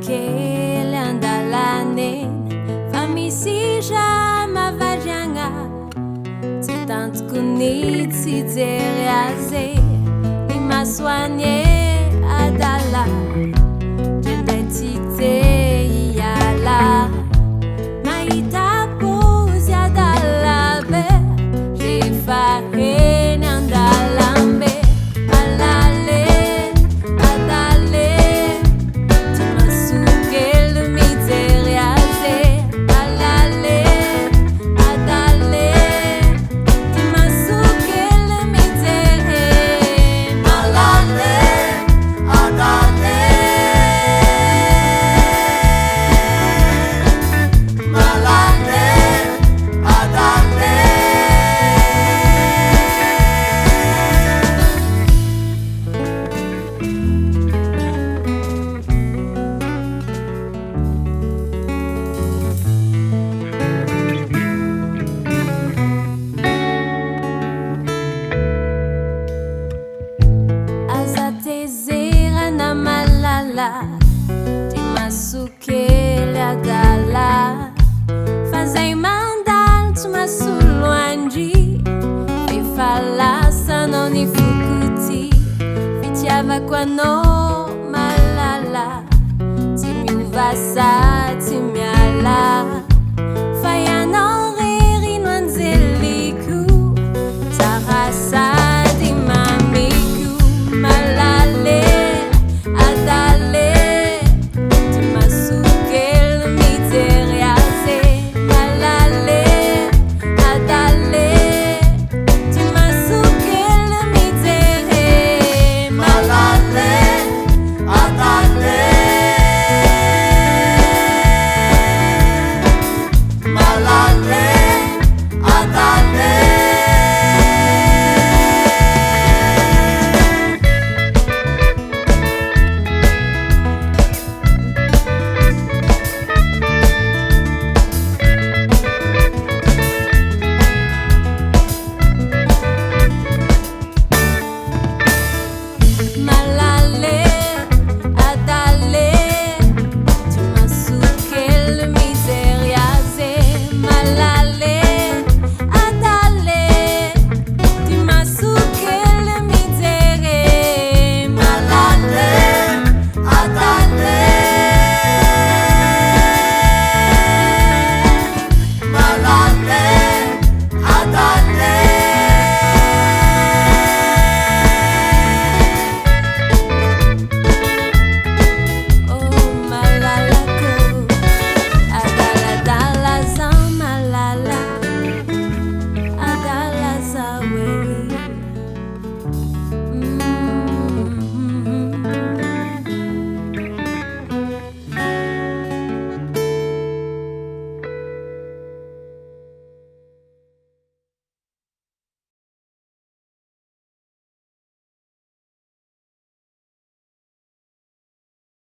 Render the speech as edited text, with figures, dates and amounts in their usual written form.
kely andalane fa misy iza mavariagna tsy tantoko ny tsy jery azy ny masoanye adala ndray tsy te hiala mahita pozy adala be rehefa heny andalambe Ti masukele adala fazei mandal tsy masolo andry fifalasa non ny fukuti fitiavako anao malala tsy miova